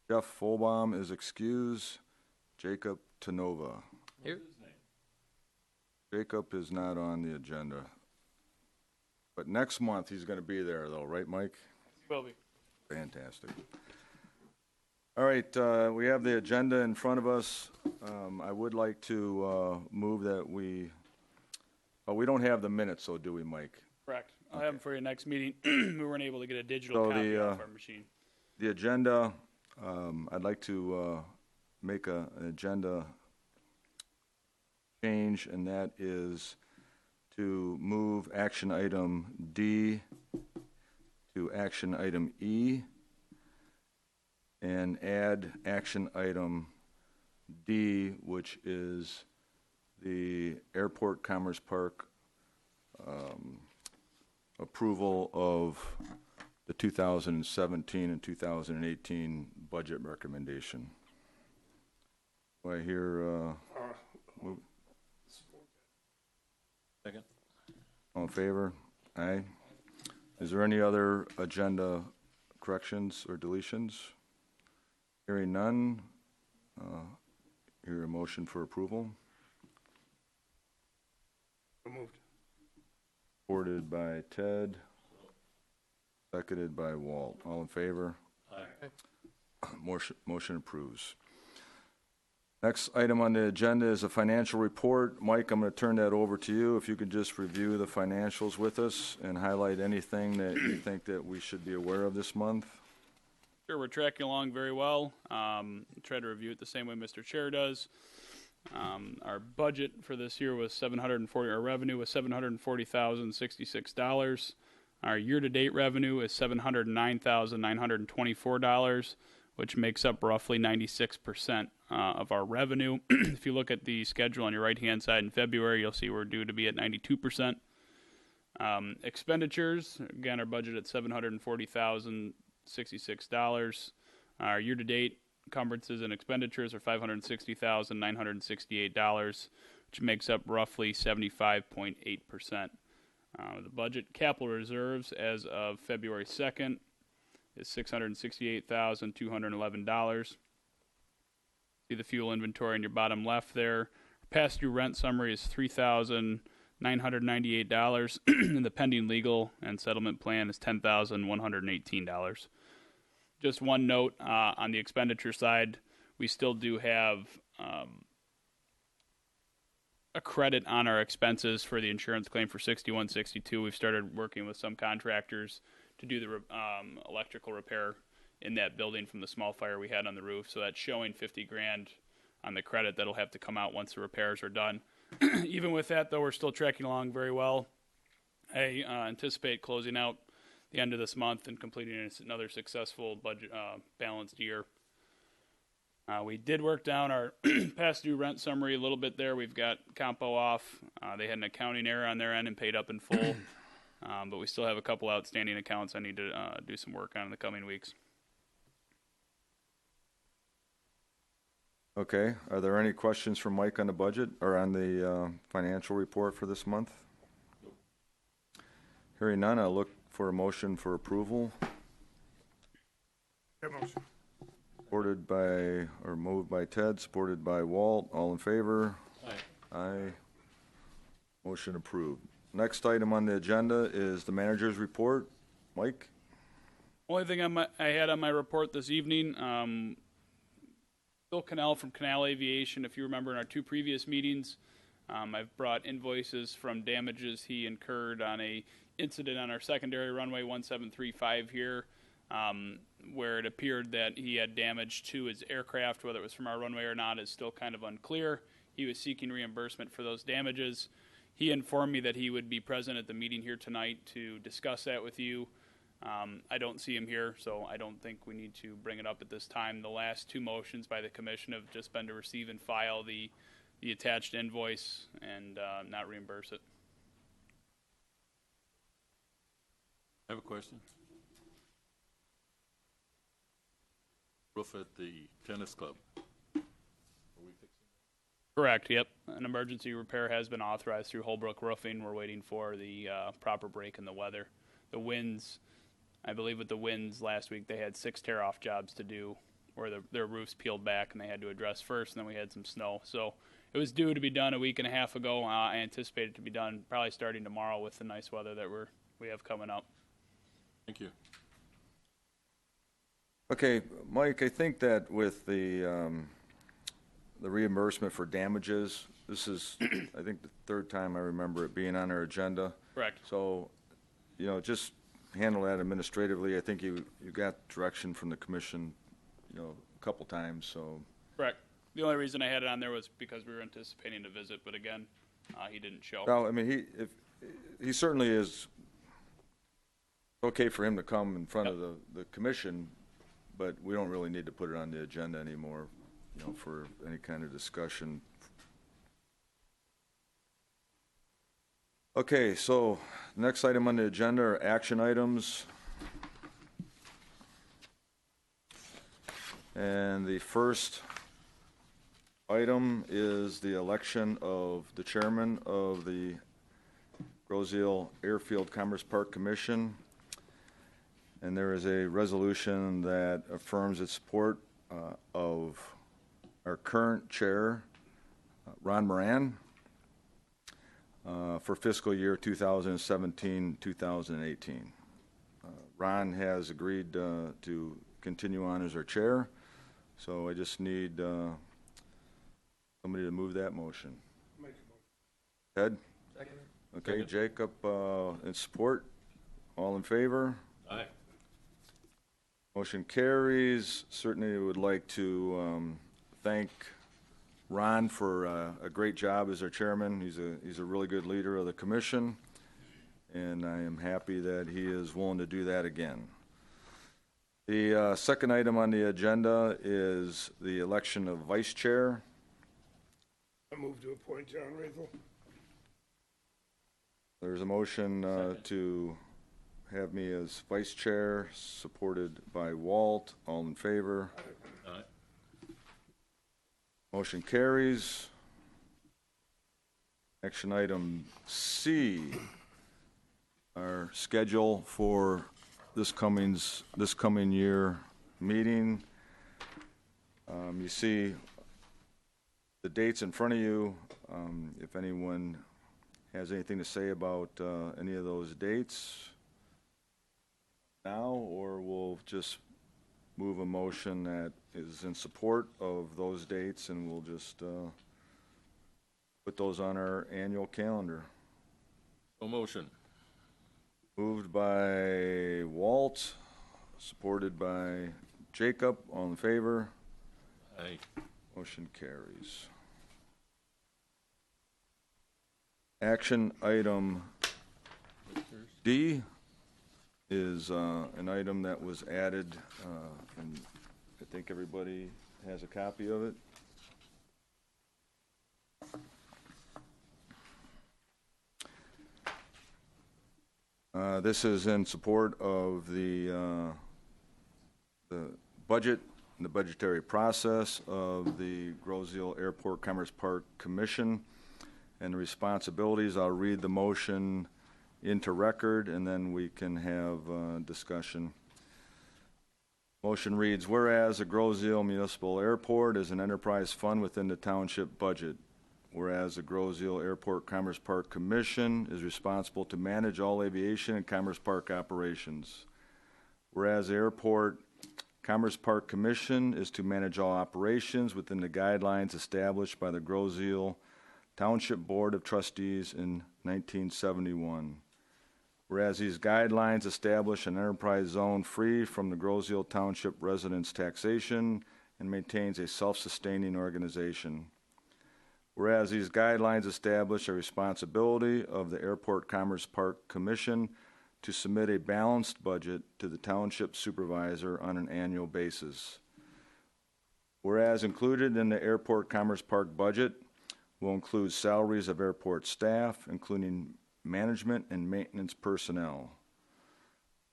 Jeff Folbaum is excused. Jacob Tenova. Here. Jacob is not on the agenda. But next month, he's going to be there, though, right, Mike? Will be. Fantastic. All right, we have the agenda in front of us. I would like to move that we don't have the minutes, so do we, Mike? Correct. I'll have them for your next meeting. We weren't able to get a digital So copy the, off our machine. The agenda, I'd like to make an agenda change, and that is to move action item D to action item E and add action item D, which is the Airport Commerce Park approval of the 2017 and 2018 budget recommendation. Do I hear move? Second. All in favor? Aye. Is there any other agenda corrections or deletions? Hearing none, hear a motion for approval. Moved. Supported by Ted, seconded by Walt. All in favor? Aye. Motion approves. Next item on the agenda is a financial report. Mike, I'm going to turn that over to you. If you could just review the financials with us and highlight anything that you think that we should be aware of this month. Sure, we're tracking along very well. Try to review it the same way Mr. Chair does. Our budget for this year was our revenue was $740,066. Our year-to-date revenue is $709,924, which makes up roughly 96% of our revenue. If you look at the schedule on your right-hand side in February, you'll see we're due to be at 92%. Expenditures, again, our budget at $740,066. Our year-to-date encumbrances and expenditures are $560,968, which makes up roughly 75.8%. The budget capital reserves as of February 2nd is $668,211. See the fuel inventory in your bottom left there. Past due rent summary is $3,998, and the pending legal and settlement plan is $10,118. Just one note on the expenditure side, we still do have a credit on our expenses for the insurance claim for 6162. We've started working with some contractors to do the electrical repair in that building from the small fire we had on the roof. So that's showing $50,000 on the credit that'll have to come out once the repairs are done. Even with that, though, we're still tracking along very well. I anticipate closing out the end of this month and completing another successful budget balanced year. We did work down our past due rent summary a little bit there. We've got Compo off. They had an accounting error on their end and paid up in full. But we still have a couple outstanding accounts I need to do some work on in the coming weeks. Okay, are there any questions from Mike on the budget or on the financial report for this month? Hearing none, I'll look for a motion for approval. Motion. Supported by, or moved by Ted, supported by Walt. All in favor? Aye. Aye. Motion approved. Next item on the agenda is the manager's report. Mike? Only thing I had on my report this evening, Bill Cannell from Canal Aviation, if you remember in our two previous meetings, I've brought invoices from damages he incurred on a incident on our secondary runway 1735 here, where it appeared that he had damage to his aircraft. Whether it was from our runway or not is still kind of unclear. He was seeking reimbursement for those damages. He informed me that he would be present at the meeting here tonight to discuss that with you. I don't see him here, so I don't think we need to bring it up at this time. The last two motions by the commission have just been to receive and file the attached invoice and not reimburse it. I have a question. Roof at the tennis club. Are we fixing that? Correct, yep. An emergency repair has been authorized through Holbrook Roofing. We're waiting for the proper break in the weather. The winds, I believe with the winds last week, they had 6 tear-off jobs to do where their roofs peeled back and they had to address first, and then we had some snow. So it was due to be done a week and a half ago. I anticipate it to be done probably starting tomorrow with the nice weather that we have coming up. Thank you. Okay, Mike, I think that with the reimbursement for damages, this is, I think, the third time I remember it being on our agenda. Correct. So, just handle that administratively. I think you got direction from the commission, a couple times, so. Correct. The only reason I had it on there was because we were anticipating a visit, but again, he didn't show. Well, I mean, he certainly is okay for him to come in front of the commission, but we don't really need to put it on the agenda anymore, for any kind of discussion. Okay, so next item on the agenda are action items. And the first item is the election of the chairman of the Groseal Airfield Commerce Park Commission. And there is a resolution that affirms its support of our current chair, Ron Moran, for fiscal year 2017-2018. Ron has agreed to continue on as our chair, so I just need somebody to move that motion. Make a motion. Ted? Second. Okay, Jacob in support. All in favor? Aye. Motion carries. Certainly would like to thank Ron for a great job as our chairman. He's a really good leader of the commission, and I am happy that he is willing to do that again. The second item on the agenda is the election of vice chair. I move to appoint John Rathel. There's a motion to have me as vice chair, supported by Walt. All in favor? Aye. Motion carries. Action item C, our schedule for this coming year meeting. You see the dates in front of you. If anyone has anything to say about any of those dates now, or we'll just move a motion that is in support of those dates, and we'll just put those on our annual calendar. So motion. Moved by Walt, supported by Jacob. All in favor? Aye. Motion carries. Action item D is an item that was added, and I think everybody has a copy of it. This is in support of the budget and the budgetary process of the Groseal Airport Commerce Park Commission and the responsibilities. I'll read the motion into record, and then we can have discussion. Motion reads, whereas the Groseal Municipal Airport is an enterprise fund within the township budget. Whereas the Groseal Airport Commerce Park Commission is responsible to manage all aviation and Commerce Park operations. Whereas the Airport Commerce Park Commission is to manage all operations within the guidelines established by the Groseal Township Board of Trustees in 1971. Whereas these guidelines establish an enterprise zone free from the Groseal Township residents' taxation and maintains a self-sustaining organization. Whereas these guidelines establish a responsibility of the Airport Commerce Park Commission to submit a balanced budget to the Township Supervisor on an annual basis. Whereas included in the Airport Commerce Park budget will include salaries of airport staff, including management and maintenance personnel.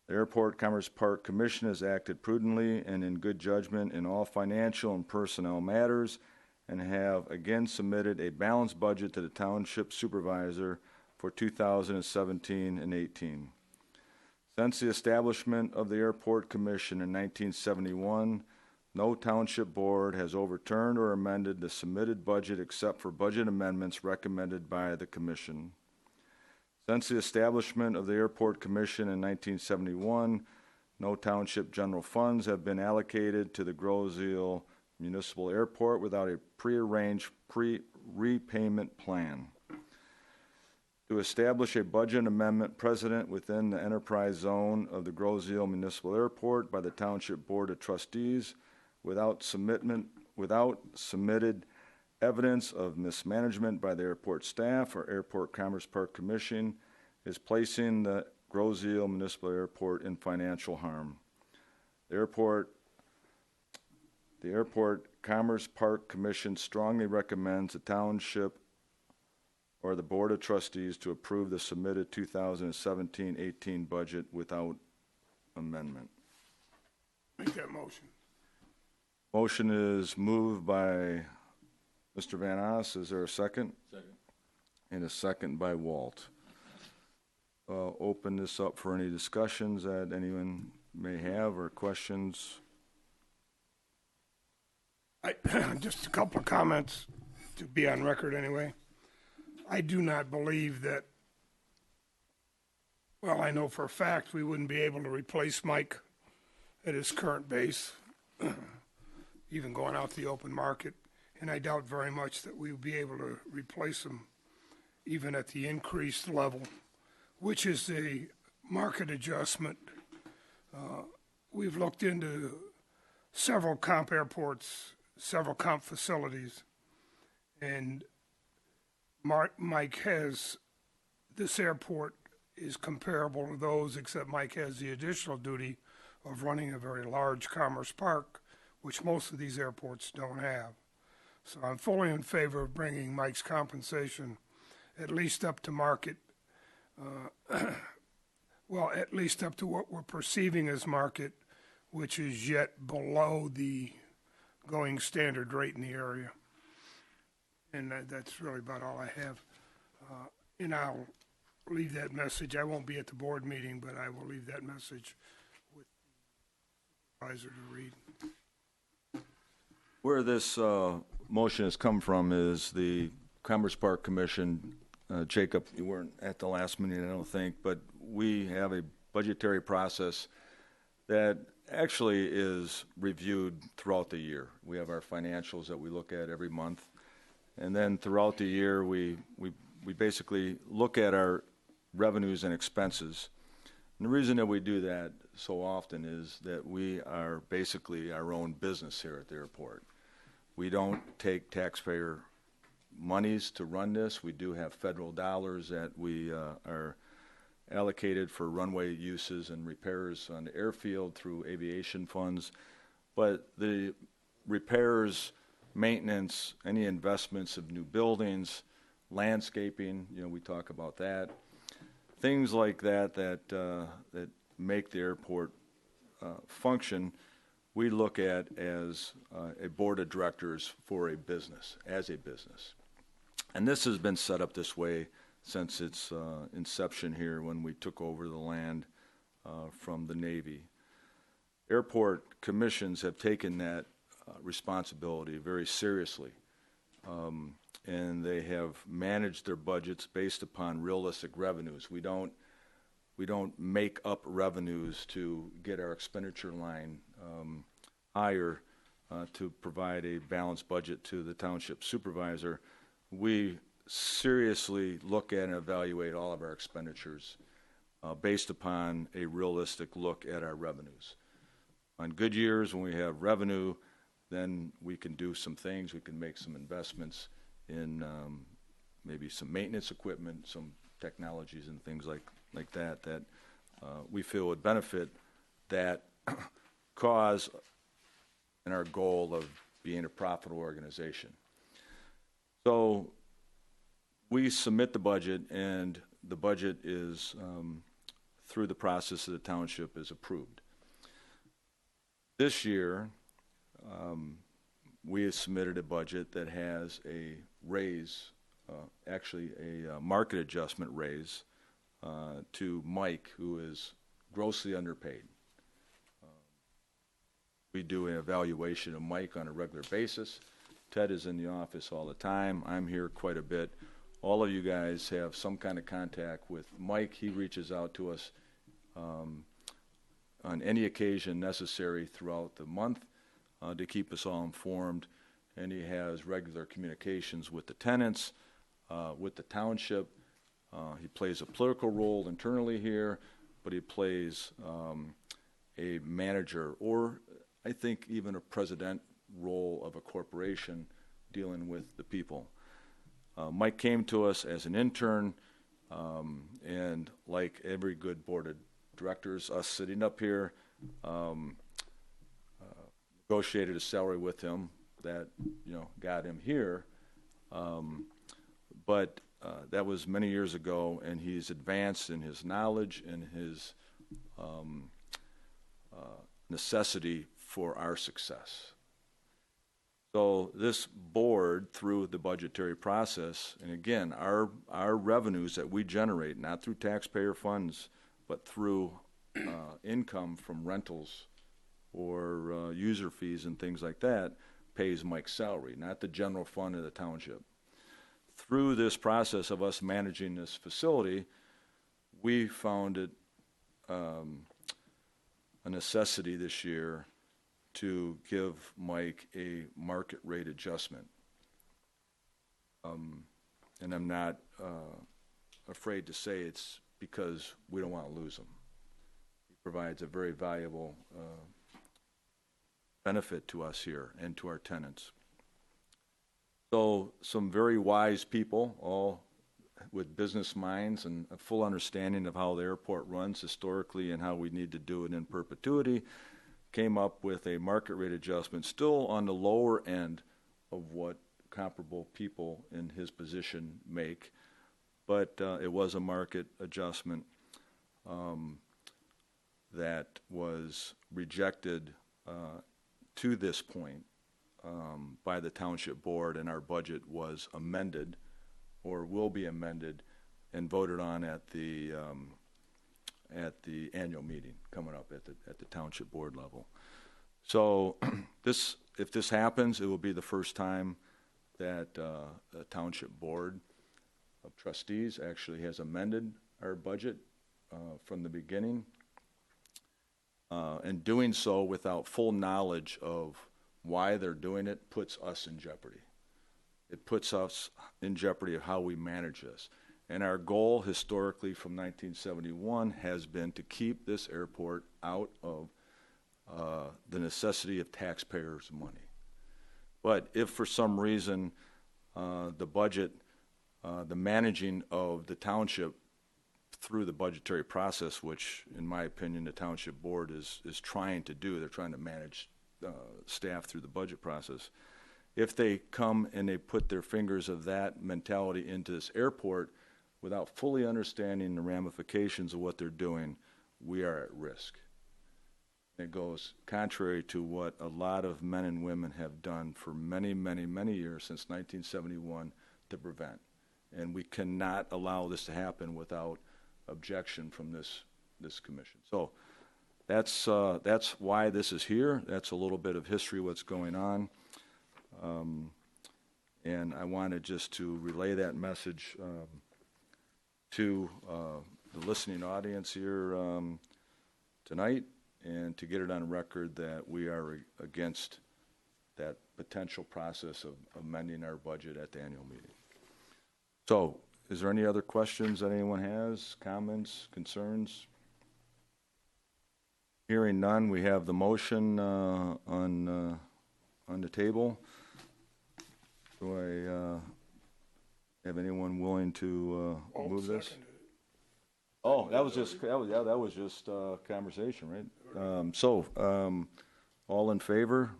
The Airport Commerce Park Commission has acted prudently and in good judgment in all financial and personnel matters, and have again submitted a balanced budget to the Township Supervisor for 2017 and 18. Since the establishment of the Airport Commission in 1971, No township board has overturned or amended the submitted budget except for budget amendments recommended by the commission. Since the establishment of the Airport Commission in 1971, no township general funds have been allocated to the Groseal Municipal Airport without a prearranged repayment plan. To establish a budget amendment precedent within the enterprise zone of the Groseal Municipal Airport by the Township Board of Trustees without submitted evidence of mismanagement by the airport staff or Airport Commerce Park Commission is placing the Groseal Municipal Airport in financial harm. The Airport Commerce Park Commission strongly recommends the Township or the Board of Trustees to approve the submitted 2017-18 budget without amendment. Make that motion. Motion is moved by Mr. Van Os. Is there a second? Second. And a second by Walt. Open this up for any discussions that anyone may have or questions. Just a couple of comments to be on record anyway. I do not believe that, well, I know for a fact we wouldn't be able to replace Mike at his current base, even going out to the open market, and I doubt very much that we would be able to replace him even at the increased level, which is the market adjustment. We've looked into several comp airports, several comp facilities, and Mike has, this airport is comparable to those, except Mike has the additional duty of running a very large commerce park, which most of these airports don't have. So I'm fully in favor of bringing Mike's compensation at least up to market, well, at least up to what we're perceiving as market, which is yet below the going standard rate in the area. And that's really about all I have. And I'll leave that message. I won't be at the board meeting, but I will leave that message with the supervisor to read. Where this motion has come from is the Commerce Park Commission. Jacob, you weren't at the last meeting, I don't think, but we have a budgetary process that actually is reviewed throughout the year. We have our financials that we look at every month. And then throughout the year, we basically look at our revenues and expenses. And the reason that we do that so often is that we are basically our own business here at the airport. We don't take taxpayer monies to run this. We do have federal dollars that we are allocated for runway uses and repairs on the airfield through aviation funds. But the repairs, maintenance, any investments of new buildings, landscaping, we talk about that. Things like that that make the airport function, we look at as a board of directors for a business, as a business. And this has been set up this way since its inception here when we took over the land from the Navy. Airport commissions have taken that responsibility very seriously, and they have managed their budgets based upon realistic revenues. We don't make up revenues to get our expenditure line higher to provide a balanced budget to the township supervisor. We seriously look at and evaluate all of our expenditures based upon a realistic look at our revenues. On good years, when we have revenue, then we can do some things. We can make some investments in maybe some maintenance equipment, some technologies and things like that we feel would benefit that cause and our goal of being a profitable organization. So we submit the budget, and the budget is, through the process of the township, is approved. This year, we have submitted a budget that has a raise, actually a market adjustment raise to Mike, who is grossly underpaid. We do an evaluation of Mike on a regular basis. Ted is in the office all the time. I'm here quite a bit. All of you guys have some kind of contact with Mike. He reaches out to us on any occasion necessary throughout the month to keep us all informed. And he has regular communications with the tenants, with the township. He plays a political role internally here, but he plays a manager, or I think even a president role of a corporation dealing with the people. Mike came to us as an intern, and like every good board of directors, us sitting up here, negotiated a salary with him that, got him here. But that was many years ago, and he's advanced in his knowledge and his necessity for our success. So this board, through the budgetary process, and again, our revenues that we generate, not through taxpayer funds, but through income from rentals or user fees and things like that, pays Mike's salary, not the general fund of the township. Through this process of us managing this facility, we found it a necessity this year to give Mike a market rate adjustment. And I'm not afraid to say it's because we don't want to lose him. He provides a very valuable benefit to us here and to our tenants. So some very wise people, all with business minds and a full understanding of how the airport runs historically and how we need to do it in perpetuity, came up with a market rate adjustment still on the lower end of what comparable people in his position make, but it was a market adjustment that was rejected to this point by the township board, and our budget was amended or will be amended and voted on at the annual meeting coming up at the township board level. So if this happens, it will be the first time that a township board of trustees actually has amended our budget from the beginning, and doing so without full knowledge of why they're doing it puts us in jeopardy. It puts us in jeopardy of how we manage this. And our goal historically from 1971 has been to keep this airport out of the necessity of taxpayers' money. But if for some reason the budget, the managing of the township through the budgetary process, which in my opinion the township board is trying to do, they're trying to manage staff through the budget process. If they come and they put their fingers of that mentality into this airport without fully understanding the ramifications of what they're doing, we are at risk. It goes contrary to what a lot of men and women have done for many, many, many years since 1971 to prevent. And we cannot allow this to happen without objection from this commission. So that's why this is here. That's a little bit of history, what's going on. And I wanted just to relay that message to the listening audience here tonight, and to get it on record that we are against that potential process of amending our budget at the annual meeting. So, is there any other questions that anyone has, comments, concerns? Hearing none, we have the motion on the table. Do I have anyone willing to move this? Seconded it. Oh, that was just conversation, right? All in favor?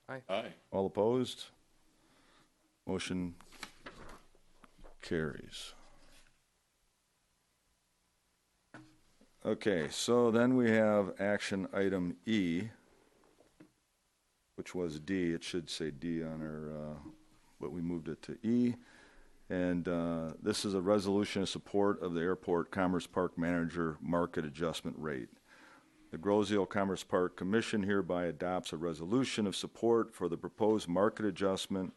Aye. All opposed? Motion carries. Okay, so then we have action item E, which was D. It should say D on our, but we moved it to E. And this is a resolution in support of the Airport Commerce Park Manager Market Adjustment Rate. The Grosseal Commerce Park Commission hereby adopts a resolution of support for the proposed market adjustment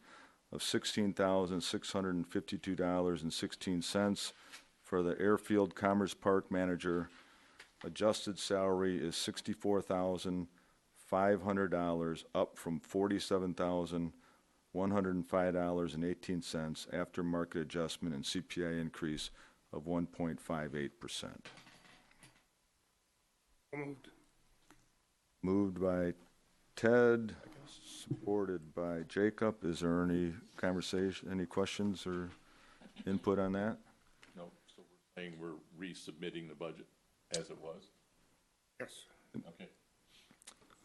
of $16,652.16 for the Airfield Commerce Park manager. Adjusted salary is $64,500, up from $47,105.18 after market adjustment and CPI increase of 1.58%. Moved. Moved by Ted, supported by Jacob. Is there any conversation, any questions or input on that? No, so we're saying we're resubmitting the budget as it was? Yes. Okay.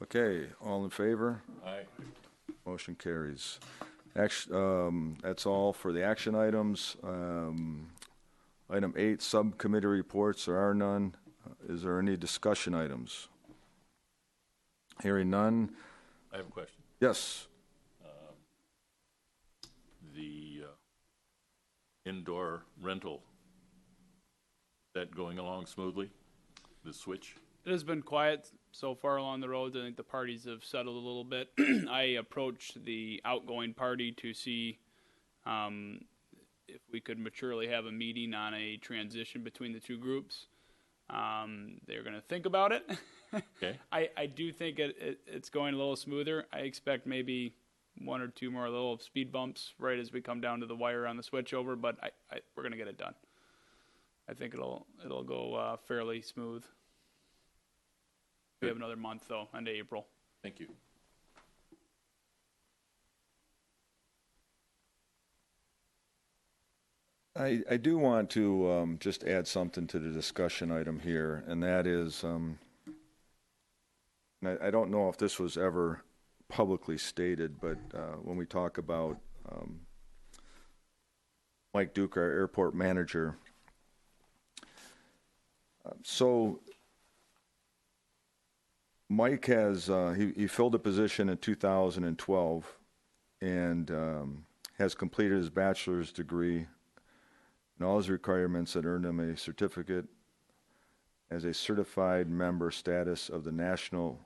Okay, all in favor? Aye. Motion carries. That's all for the action items. Item 8, subcommittee reports. There are none. Is there any discussion items? Hearing none. I have a question. Yes. The indoor rental, that going along smoothly? The switch? It has been quiet so far along the roads. I think the parties have settled a little bit. I approached the outgoing party to see if we could maturely have a meeting on a transition between the two groups. They're going to think about it. Okay. I do think it's going a little smoother. I expect maybe one or two more little speed bumps right as we come down to the wire on the switchover, but we're going to get it done. I think it'll go fairly smooth. We have another month though, end of April. Thank you. I do want to just add something to the discussion item here, and that is, I don't know if this was ever publicly stated, but when we talk about Mike Duke, our airport manager, so Mike has, he filled a position in 2012 and has completed his bachelor's degree and all his requirements that earned him a certificate as a certified member status of the National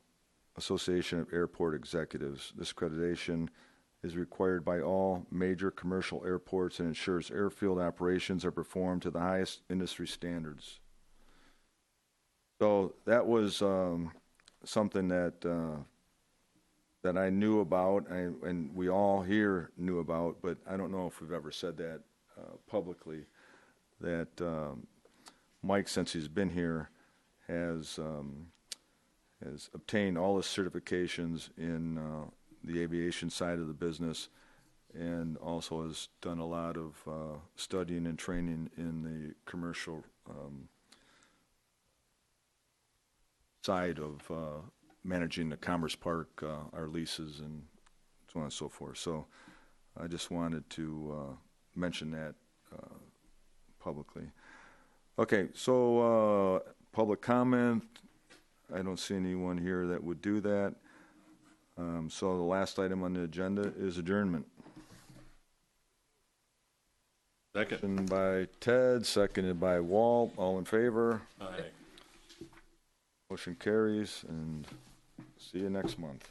Association of Airport Executives. This accreditation is required by all major commercial airports and ensures airfield operations are performed to the highest industry standards. So that was something that that I knew about, and we all here knew about, but I don't know if we've ever said that publicly, that Mike, since he's been here, has obtained all his certifications in the aviation side of the business, and also has done a lot of studying and training in the commercial side of managing the Commerce Park, our leases, and so on and so forth. So I just wanted to mention that publicly. Okay, so public comment. I don't see anyone here that would do that. So the last item on the agenda is adjournment. Second. Motion by Ted, seconded by Walt. All in favor? Aye. Motion carries, and see you next month.